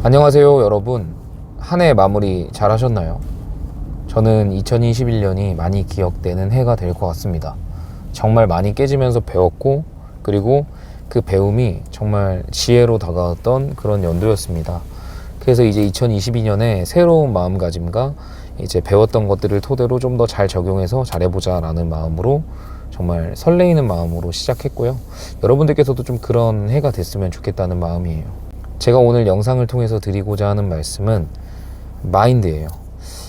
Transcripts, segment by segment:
안녕하세요 여러분. 한 해 마무리 잘 하셨나요? 저는 2021년이 많이 기억되는 해가 될 것 같습니다. 정말 많이 깨지면서 배웠고, 그리고 그 배움이 정말 지혜로 다가왔던 그런 연도였습니다. 그래서 이제 2022년에 새로운 마음가짐과 이제 배웠던 것들을 토대로 좀 더 잘 적용해서 잘해보자 라는 마음으로, 정말 설레이는 마음으로 시작했고요. 여러분들께서도 좀 그런 해가 됐으면 좋겠다는 마음이에요. 제가 오늘 영상을 통해서 드리고자 하는 말씀은 마인드예요.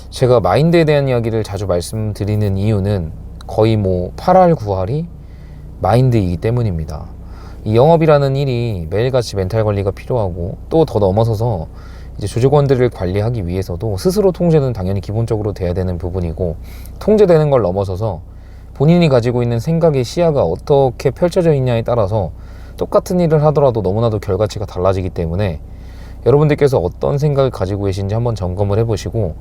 제가 마인드에 대한 이야기를 자주 말씀드리는 이유는 거의 8할 9할이 마인드이기 때문입니다. 이 영업이라는 일이 매일같이 멘탈 관리가 필요하고, 또 더 넘어서서 이제 조직원들을 관리하기 위해서도 스스로 통제는 당연히 기본적으로 돼야 되는 부분이고, 통제되는 걸 넘어서서 본인이 가지고 있는 생각의 시야가 어떻게 펼쳐져 있냐에 따라서 똑같은 일을 하더라도 너무나도 결과치가 달라지기 때문에 여러분들께서 어떤 생각을 가지고 계신지 한번 점검을 해보시고,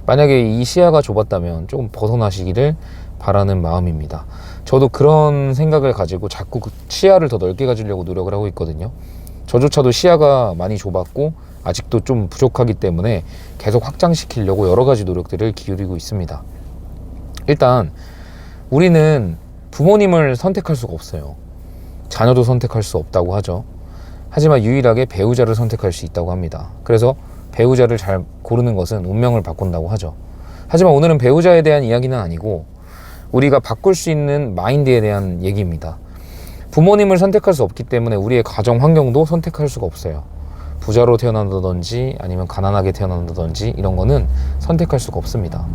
만약에 이 시야가 좁았다면 조금 벗어나시기를 바라는 마음입니다. 저도 그런 생각을 가지고 자꾸 그 시야를 더 넓게 가지려고 노력을 하고 있거든요. 저조차도 시야가 많이 좁았고 아직도 좀 부족하기 때문에 계속 확장시키려고 여러 가지 노력들을 기울이고 있습니다. 일단 우리는 부모님을 선택할 수가 없어요. 자녀도 선택할 수 없다고 하죠. 하지만 유일하게 배우자를 선택할 수 있다고 합니다. 그래서 배우자를 잘 고르는 것은 운명을 바꾼다고 하죠. 하지만 오늘은 배우자에 대한 이야기는 아니고 우리가 바꿀 수 있는 마인드에 대한 얘기입니다. 부모님을 선택할 수 없기 때문에 우리의 가정 환경도 선택할 수가 없어요. 부자로 태어난다든지 아니면 가난하게 태어난다든지 이런 거는 선택할 수가 없습니다.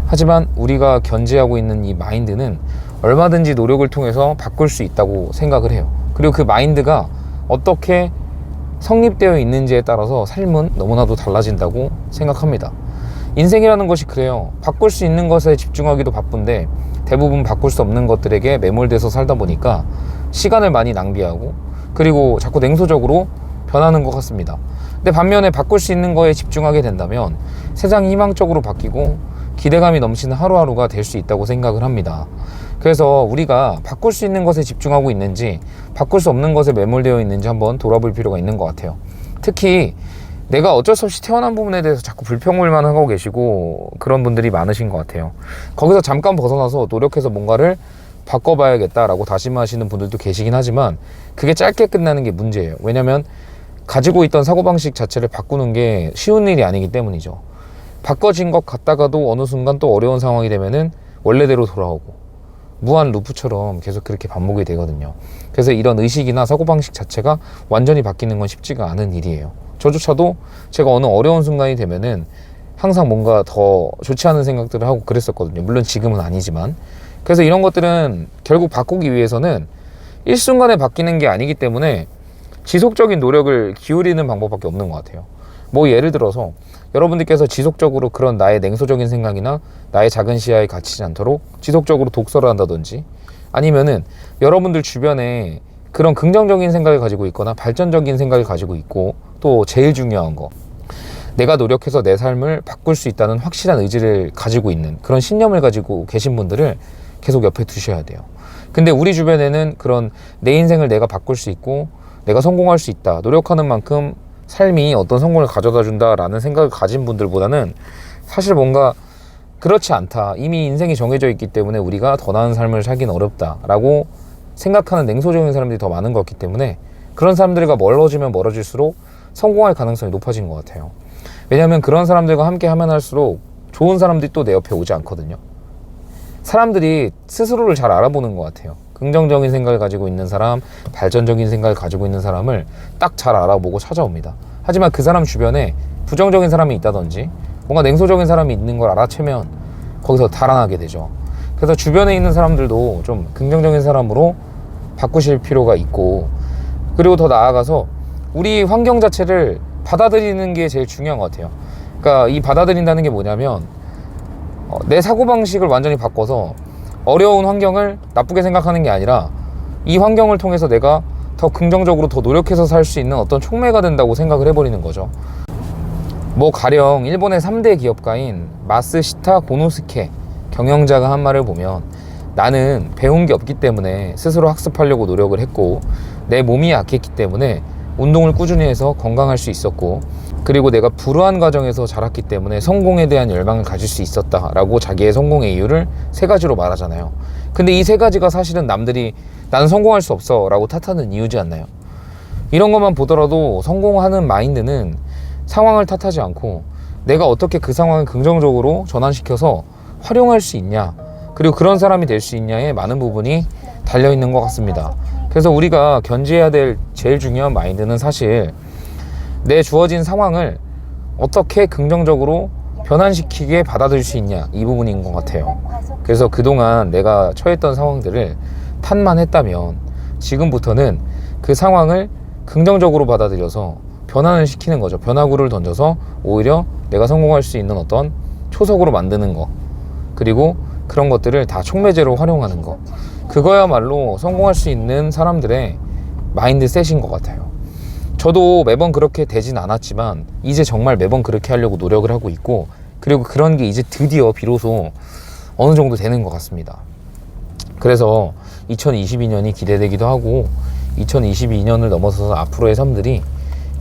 하지만 우리가 견지하고 있는 이 마인드는 얼마든지 노력을 통해서 바꿀 수 있다고 생각을 해요. 그리고 그 마인드가 어떻게 성립되어 있는지에 따라서 삶은 너무나도 달라진다고 생각합니다. 인생이라는 것이 그래요. 바꿀 수 있는 것에 집중하기도 바쁜데 대부분 바꿀 수 없는 것들에게 매몰돼서 살다 보니까 시간을 많이 낭비하고, 그리고 자꾸 냉소적으로 변하는 것 같습니다. 근데 반면에 바꿀 수 있는 거에 집중하게 된다면 세상이 희망적으로 바뀌고 기대감이 넘치는 하루하루가 될 수 있다고 생각을 합니다. 그래서 우리가 바꿀 수 있는 것에 집중하고 있는지 바꿀 수 없는 것에 매몰되어 있는지 한번 돌아볼 필요가 있는 것 같아요. 특히 내가 어쩔 수 없이 태어난 부분에 대해서 자꾸 불평불만 하고 계시고 그런 분들이 많으신 것 같아요. 거기서 잠깐 벗어나서 노력해서 뭔가를 바꿔봐야겠다라고 다짐하시는 분들도 계시긴 하지만 그게 짧게 끝나는 게 문제예요. 왜냐면 가지고 있던 사고방식 자체를 바꾸는 게 쉬운 일이 아니기 때문이죠. 바꿔진 것 같다가도 어느 순간 또 어려운 상황이 되면은 원래대로 돌아오고 무한 루프처럼 계속 그렇게 반복이 되거든요. 그래서 이런 의식이나 사고방식 자체가 완전히 바뀌는 건 쉽지가 않은 일이에요. 저조차도 제가 어느 어려운 순간이 되면은 항상 뭔가 더 좋지 않은 생각들을 하고 그랬었거든요. 물론 지금은 아니지만. 그래서 이런 것들은 결국 바꾸기 위해서는 일순간에 바뀌는 게 아니기 때문에 지속적인 노력을 기울이는 방법밖에 없는 것 같아요. 예를 들어서 여러분들께서 지속적으로 그런 나의 냉소적인 생각이나 나의 작은 시야에 갇히지 않도록 지속적으로 독서를 한다든지, 아니면은 여러분들 주변에 그런 긍정적인 생각을 가지고 있거나 발전적인 생각을 가지고 있고, 또 제일 중요한 거, 내가 노력해서 내 삶을 바꿀 수 있다는 확실한 의지를 가지고 있는 그런 신념을 가지고 계신 분들을 계속 옆에 두셔야 돼요. 근데 우리 주변에는 그런 내 인생을 내가 바꿀 수 있고 내가 성공할 수 있다, 노력하는 만큼 삶이 어떤 성공을 가져다 준다라는 생각을 가진 분들보다는 사실 뭔가 그렇지 않다, 이미 인생이 정해져 있기 때문에 우리가 더 나은 삶을 살기는 어렵다라고 생각하는 냉소적인 사람들이 더 많은 것 같기 때문에 그런 사람들과 멀어지면 멀어질수록 성공할 가능성이 높아지는 것 같아요. 왜냐하면 그런 사람들과 함께 하면 할수록 좋은 사람들이 또 내 옆에 오지 않거든요. 사람들이 스스로를 잘 알아보는 것 같아요. 긍정적인 생각을 가지고 있는 사람, 발전적인 생각을 가지고 있는 사람을 딱 잘 알아보고 찾아옵니다. 하지만 그 사람 주변에 부정적인 사람이 있다든지 뭔가 냉소적인 사람이 있는 걸 알아채면 거기서 달아나게 되죠. 그래서 주변에 있는 사람들도 좀 긍정적인 사람으로 바꾸실 필요가 있고, 그리고 더 나아가서 우리 환경 자체를 받아들이는 게 제일 중요한 것 같아요. 그러니까 이 받아들인다는 게 뭐냐면 내 사고방식을 완전히 바꿔서 어려운 환경을 나쁘게 생각하는 게 아니라 이 환경을 통해서 내가 더 긍정적으로 더 노력해서 살 수 있는 어떤 촉매가 된다고 생각을 해버리는 거죠. 가령 일본의 3대 기업가인 마스시타 고노스케 경영자가 한 말을 보면, 나는 배운 게 없기 때문에 스스로 학습하려고 노력을 했고 내 몸이 약했기 때문에 운동을 꾸준히 해서 건강할 수 있었고, 그리고 내가 불우한 가정에서 자랐기 때문에 성공에 대한 열망을 가질 수 있었다라고 자기의 성공의 이유를 3가지로 말하잖아요. 근데 이 3가지가 사실은 남들이 나는 성공할 수 없어 라고 탓하는 이유지 않나요? 이런 것만 보더라도 성공하는 마인드는 상황을 탓하지 않고 내가 어떻게 그 상황을 긍정적으로 전환시켜서 활용할 수 있냐, 그리고 그런 사람이 될 수 있냐에 많은 부분이 달려있는 것 같습니다. 그래서 우리가 견지해야 될 제일 중요한 마인드는 사실 내 주어진 상황을 어떻게 긍정적으로 변환시키게 받아들일 수 있냐, 이 부분인 것 같아요. 그래서 그동안 내가 처했던 상황들을 탓만 했다면 지금부터는 그 상황을 긍정적으로 받아들여서 변환을 시키는 거죠. 변화구를 던져서 오히려 내가 성공할 수 있는 어떤 초석으로 만드는 거, 그리고 그런 것들을 다 촉매제로 활용하는 거, 그거야말로 성공할 수 있는 사람들의 마인드셋인 것 같아요. 저도 매번 그렇게 되진 않았지만 이제 정말 매번 그렇게 하려고 노력을 하고 있고, 그리고 그런 게 이제 드디어 비로소 어느 정도 되는 것 같습니다. 그래서 2022년이 기대되기도 하고 2022년을 넘어서서 앞으로의 삶들이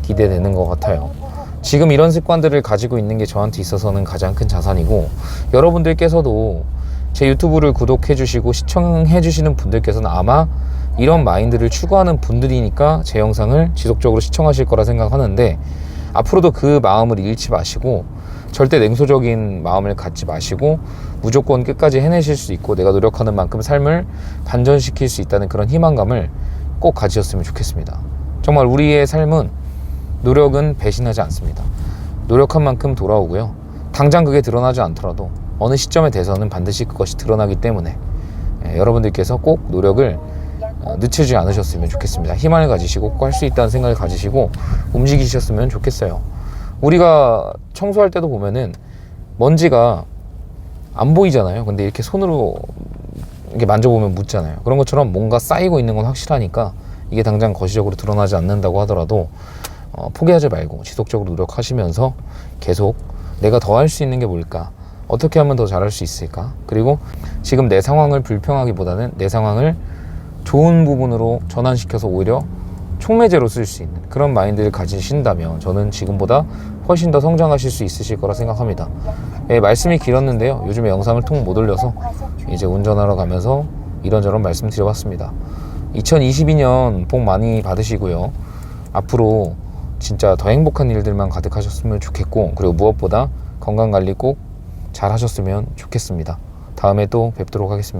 기대되는 것 같아요. 지금 이런 습관들을 가지고 있는 게 저한테 있어서는 가장 큰 자산이고, 여러분들께서도 제 유튜브를 구독해 주시고 시청해 주시는 분들께서는 아마 이런 마인드를 추구하는 분들이니까 제 영상을 지속적으로 시청하실 거라 생각하는데, 앞으로도 그 마음을 잃지 마시고 절대 냉소적인 마음을 갖지 마시고 무조건 끝까지 해내실 수 있고 내가 노력하는 만큼 삶을 반전시킬 수 있다는 그런 희망감을 꼭 가지셨으면 좋겠습니다. 정말 우리의 삶은, 노력은 배신하지 않습니다. 노력한 만큼 돌아오고요. 당장 그게 드러나지 않더라도 어느 시점에 대해서는 반드시 그것이 드러나기 때문에 여러분들께서 꼭 노력을 늦추지 않으셨으면 좋겠습니다. 희망을 가지시고 꼭 할 수 있다는 생각을 가지시고 움직이셨으면 좋겠어요. 우리가 청소할 때도 보면은 먼지가 안 보이잖아요. 근데 이렇게 손으로 이렇게 만져보면 묻잖아요. 그런 것처럼 뭔가 쌓이고 있는 건 확실하니까 이게 당장 거시적으로 드러나지 않는다고 하더라도 포기하지 말고 지속적으로 노력하시면서 계속 내가 더 할 수 있는 게 뭘까? 어떻게 하면 더 잘할 수 있을까? 그리고 지금 내 상황을 불평하기보다는 내 상황을 좋은 부분으로 전환시켜서 오히려 촉매제로 쓸 수 있는 그런 마인드를 가지신다면 저는 지금보다 훨씬 더 성장하실 수 있으실 거라 생각합니다. 말씀이 길었는데요. 요즘에 영상을 통 못 올려서 이제 운전하러 가면서 이런저런 말씀드려봤습니다. 2022년 복 많이 받으시고요. 앞으로 진짜 더 행복한 일들만 가득하셨으면 좋겠고, 그리고 무엇보다 건강관리 꼭 잘 하셨으면 좋겠습니다. 다음에 또 뵙도록 하겠습니다.